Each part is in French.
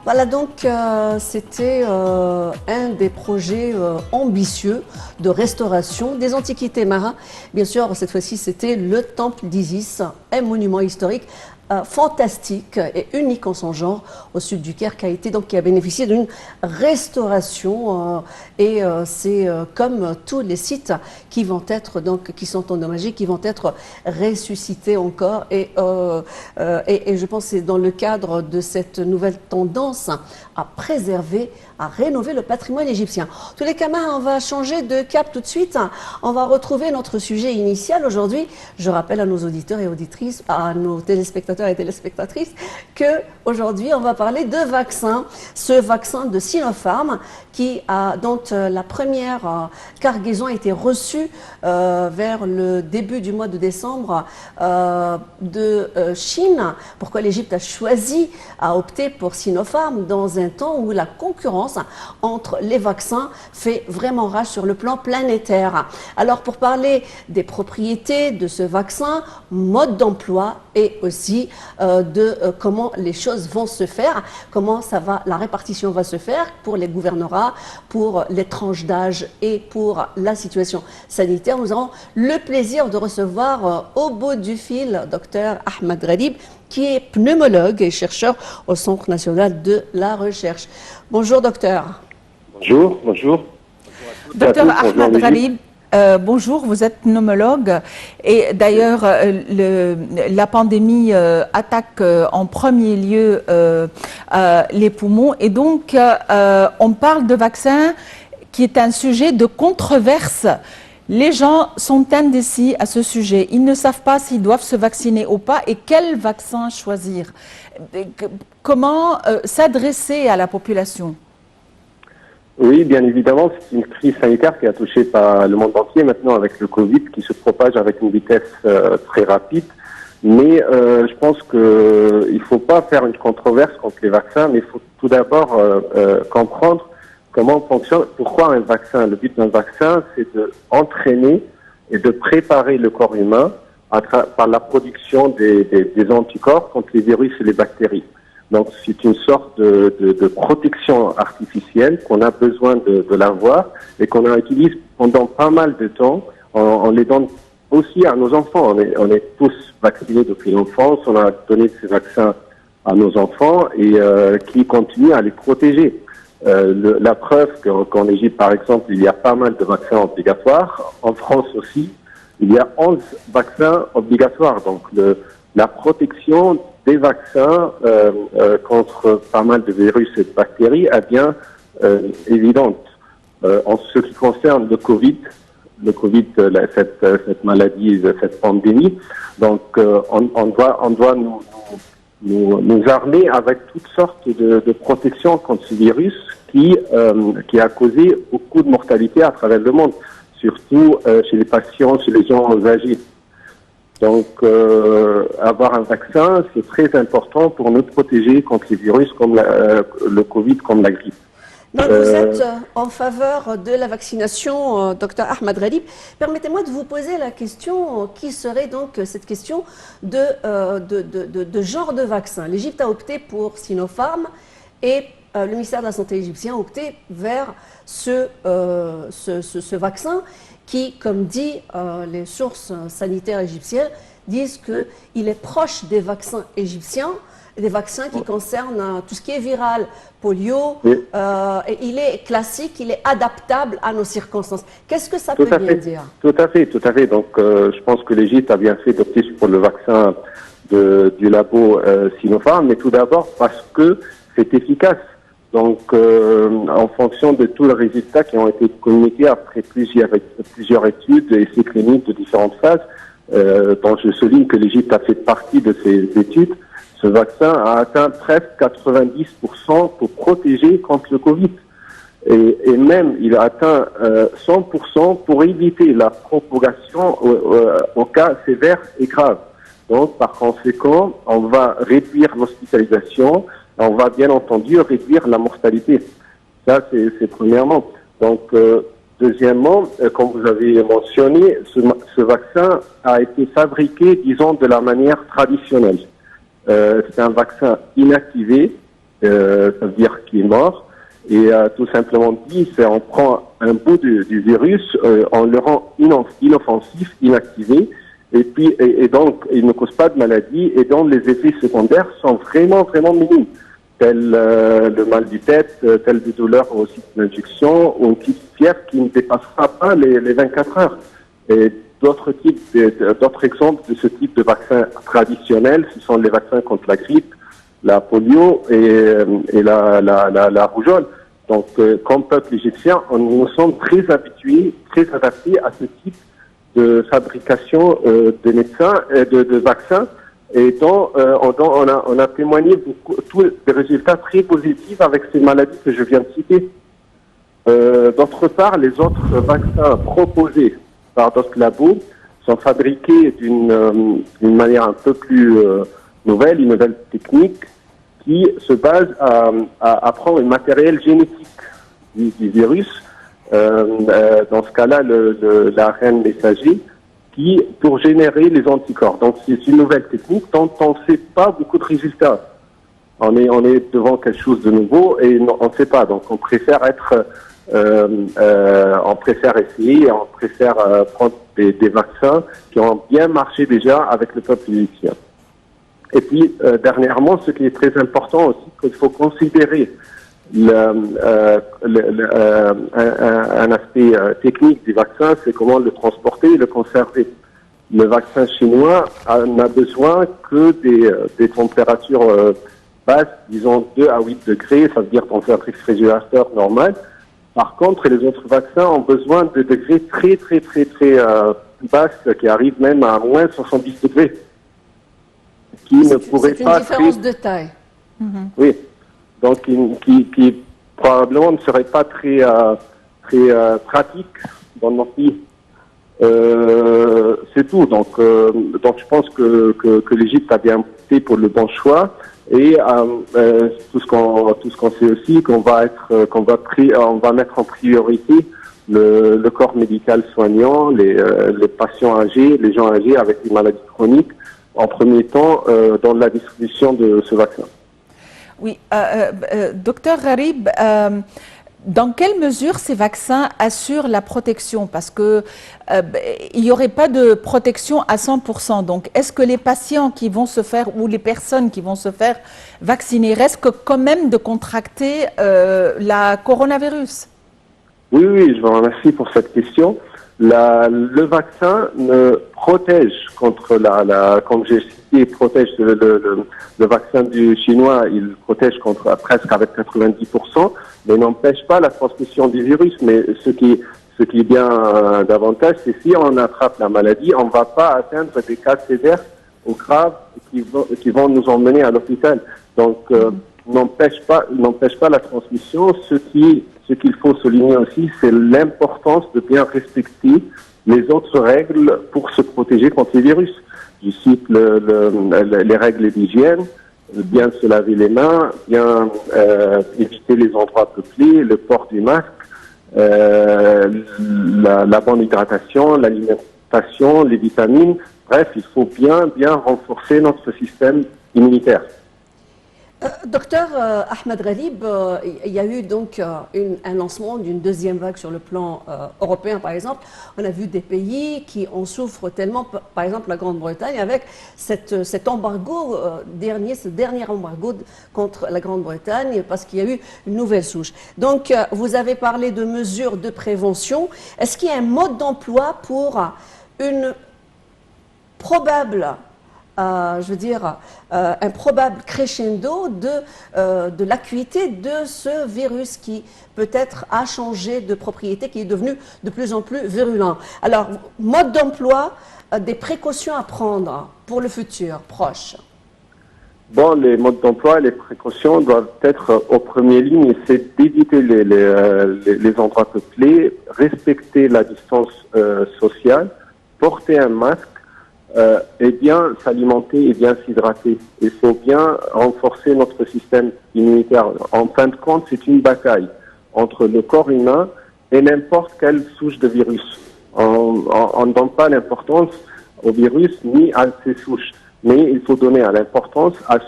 Voilà, donc c'était un des projets ambitieux de restauration des antiquités marins. Bien sûr, cette fois-ci, c'était le temple d'Isis, un monument historique fantastique et unique en son genre au sud du Caire, qui a bénéficié d'une restauration c'est comme tous les sites qui vont être qui sont endommagés, qui vont être ressuscités encore et je pense que c'est dans le cadre de cette nouvelle tendance à préserver, à rénover le patrimoine égyptien. Tous les camarades, on va changer de cap tout de suite. On va retrouver notre sujet initial aujourd'hui. Je rappelle à nos auditeurs et auditrices, à nos téléspectateurs et téléspectatrices, que aujourd'hui on va parler de vaccins. Ce vaccin de Sinopharm dont la première cargaison a été reçue vers le début du mois de décembre de Chine. Pourquoi l'Égypte a opté pour Sinopharm dans un temps où la concurrence entre les vaccins fait vraiment rage sur le plan planétaire. Alors pour parler des propriétés de ce vaccin, mode d'emploi et aussi comment les choses vont se faire, la répartition va se faire pour les gouvernorats, pour les tranches d'âge et pour la situation sanitaire. Nous avons le plaisir de recevoir au bout du fil Dr Ahmed Ghalib, qui est pneumologue et chercheur au Centre national de la recherche. Bonjour docteur. Bonjour, bonjour. Docteur Ahmed Ghalib, bonjour, vous êtes pneumologue et d'ailleurs la pandémie attaque en premier lieu les poumons et donc on parle de vaccin qui est un sujet de controverse. Les gens sont indécis à ce sujet. Ils ne savent pas s'ils doivent se vacciner ou pas et quel vaccin choisir. Comment s'adresser à la population? Oui, bien évidemment, c'est une crise sanitaire qui a touché le monde entier maintenant avec le Covid qui se propage avec une vitesse très rapide. Mais je pense qu'il ne faut pas faire une controverse contre les vaccins, mais il faut tout d'abord comprendre comment fonctionne, pourquoi un vaccin. Le but d'un vaccin, c'est d'entraîner et de préparer le corps humain par la production des anticorps contre les virus et les bactéries. Donc c'est une sorte de protection artificielle qu'on a besoin de l'avoir et qu'on utilise pendant pas mal de temps. On les donne aussi à nos enfants. On est tous vaccinés depuis l'enfance. On a donné ces vaccins à nos enfants et qui continuent à les protéger. La preuve qu'en Égypte, par exemple, il y a pas mal de vaccins obligatoires. En France aussi, il y a 11 vaccins obligatoires. Donc la protection des vaccins contre pas mal de virus et de bactéries est bien évidente. En ce qui concerne le Covid, cette maladie, cette pandémie, donc on doit nous armer avec toutes sortes de protections contre ce virus qui a causé beaucoup de mortalité à travers le monde, surtout chez les patients, chez les gens âgés. Donc, avoir un vaccin, c'est très important pour nous protéger contre les virus comme le Covid, comme la grippe. Donc, vous êtes en faveur de la vaccination, Dr Ahmed Ghalib. Permettez-moi de vous poser la question, qui serait donc cette question de genre de vaccin. L'Égypte a opté pour Sinopharm et le ministère de la Santé égyptien a opté vers ce vaccin qui, comme dit les sources sanitaires égyptiennes, disent qu'il est proche des vaccins égyptiens, des vaccins qui concernent tout ce qui est viral, polio, et il est classique, il est adaptable à nos circonstances. Qu'est-ce que ça peut bien dire? Tout à fait. Donc, je pense que l'Égypte a bien fait d'opter pour le vaccin du labo Sinopharm, mais tout d'abord parce que c'est efficace. Donc, en fonction de tous les résultats qui ont été communiqués après plusieurs études et essais cliniques de différentes phases, dont je souligne que l'Égypte a fait partie de ces études, ce vaccin a atteint presque 90% pour protéger contre le Covid. Et même, il a atteint 100% pour éviter la propagation au cas sévère et grave. Donc, par conséquent, on va réduire l'hospitalisation, on va bien entendu réduire la mortalité. Ça, c'est premièrement. Donc, deuxièmement, comme vous avez mentionné, ce vaccin a été fabriqué, disons, de la manière traditionnelle. C'est un vaccin inactivé ça veut dire qu'il est mort. Et tout simplement dit, c'est on prend un bout du virus, on le rend inoffensif, inactivé, et puis et donc il ne cause pas de maladie, et donc les effets secondaires sont vraiment minimes, tel le mal du tête, tel des douleurs au site d'injection, ou une petite fièvre qui ne dépassera pas les 24 heures. Et d'autres exemples de ce type de vaccin traditionnel, ce sont les vaccins contre la grippe, la polio et la rougeole. Donc, comme peuple égyptien, nous sommes très habitués, très adaptés à ce type de fabrication de médecins, de vaccins, et dont on a témoigné tous des résultats très positifs avec ces maladies que je viens de citer. D'autre part, les autres vaccins proposés par d'autres labos sont fabriqués d'une manière un peu plus nouvelle, une nouvelle technique qui se base à prendre le matériel génétique du virus, dans ce cas-là l'ARN messager, qui pour générer les anticorps. Donc c'est une nouvelle technique dont on ne sait pas beaucoup de résultats. On est devant quelque chose de nouveau et on ne sait pas. Donc on préfère essayer, on préfère prendre des vaccins qui ont bien marché déjà avec le peuple égyptien. Et puis, dernièrement, ce qui est très important aussi, qu'il faut considérer un aspect technique du vaccin, c'est comment le transporter et le conserver. Le vaccin chinois n'a besoin que des températures basses, disons 2 à 8 degrés, ça veut dire dans un réfrigérateur normal. Par contre, les autres vaccins ont besoin de degrés très basses, qui arrivent même à moins 70 degrés. Qui ne pourrait pas... C'est une différence de taille. Oui, donc qui probablement ne serait pas très pratique dans notre pays. C'est tout. Donc je pense que l'Égypte a bien opté pour le bon choix. Et tout ce qu'on sait aussi, qu'on va mettre en priorité le corps médical soignant, les patients âgés, les gens âgés avec des maladies chroniques, en premier temps dans la distribution de ce vaccin. Oui, docteur Gharib, dans quelle mesure ces vaccins assurent la protection? Parce que il n'y aurait pas de protection à 100%. Donc, est-ce que les patients qui vont se faire, ou les personnes qui vont se faire vacciner, risquent quand même de contracter la coronavirus? Oui, je vous remercie pour cette question. Le vaccin ne protège contre comme j'ai cité, protège le vaccin du chinois, il protège contre presque avec 90%, mais n'empêche pas la transmission du virus. Mais ce qui est bien davantage, c'est si on attrape la maladie, on ne va pas atteindre des cas sévères ou graves qui vont nous emmener à l'hôpital. Donc, n'empêche pas la transmission. Ce qu'il faut souligner aussi, c'est l'importance de bien respecter les autres règles pour se protéger contre les virus. Je cite les règles d'hygiène, bien se laver les mains, bien éviter les endroits peuplés, le port du masque, la bonne hydratation, l'alimentation, les vitamines. Bref, il faut bien renforcer notre système immunitaire. Docteur Ahmed Gharib, il y a eu donc un lancement d'une deuxième vague sur le plan européen, par exemple. On a vu des pays qui en souffrent tellement, par exemple la Grande-Bretagne, avec cet embargo ce dernier embargo contre la Grande-Bretagne, parce qu'il y a eu une nouvelle souche. Donc, vous avez parlé de mesures de prévention. Est-ce qu'il y a un mode d'emploi pour une probable... un probable crescendo de l'acuité de ce virus qui peut-être a changé de propriété, qui est devenu de plus en plus virulent. Alors, mode d'emploi, des précautions à prendre pour le futur proche. Bon, les modes d'emploi, les précautions doivent être aux premières lignes. C'est d'éviter les endroits peuplés, respecter la distance sociale, porter un masque, et bien s'alimenter et bien s'hydrater. Il faut bien renforcer notre système immunitaire. En fin de compte, c'est une bataille entre le corps humain et n'importe quelle souche de virus. On ne donne pas l'importance au virus ni à ses souches. mais il faut donner l'importance à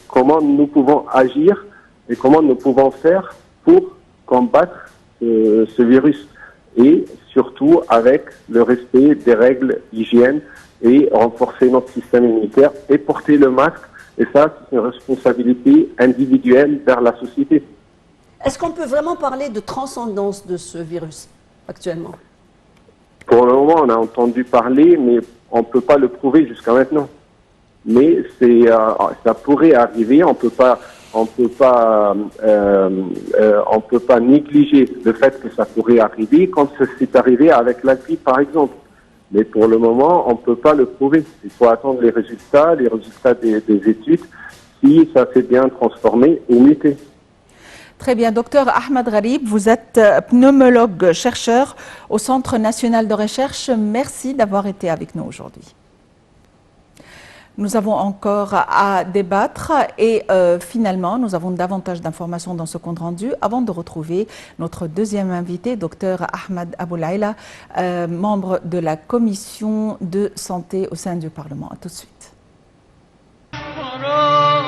comment nous pouvons agir et comment nous pouvons faire pour combattre ce virus. Et surtout avec le respect des règles d'hygiène et renforcer notre système immunitaire et porter le masque. Et ça, c'est une responsabilité individuelle vers la société. Est-ce qu'on peut vraiment parler de transcendance de ce virus actuellement? Pour le moment, on a entendu parler, mais on ne peut pas le prouver jusqu'à maintenant. Mais ça pourrait arriver. On peut pas négliger le fait que ça pourrait arriver quand c'est arrivé avec la grippe, par exemple. Mais pour le moment, on ne peut pas le prouver. Il faut attendre les résultats des études, si ça s'est bien transformé ou muté. Très bien. Docteur Ahmed Gharib, vous êtes pneumologue chercheur au Centre national de recherche. Merci d'avoir été avec nous aujourd'hui. Nous avons encore à débattre et finalement, nous avons davantage d'informations dans ce compte rendu avant de retrouver notre deuxième invité, Dr Ahmed Aboulaïla, membre de la commission de santé au sein du Parlement. À tout de suite.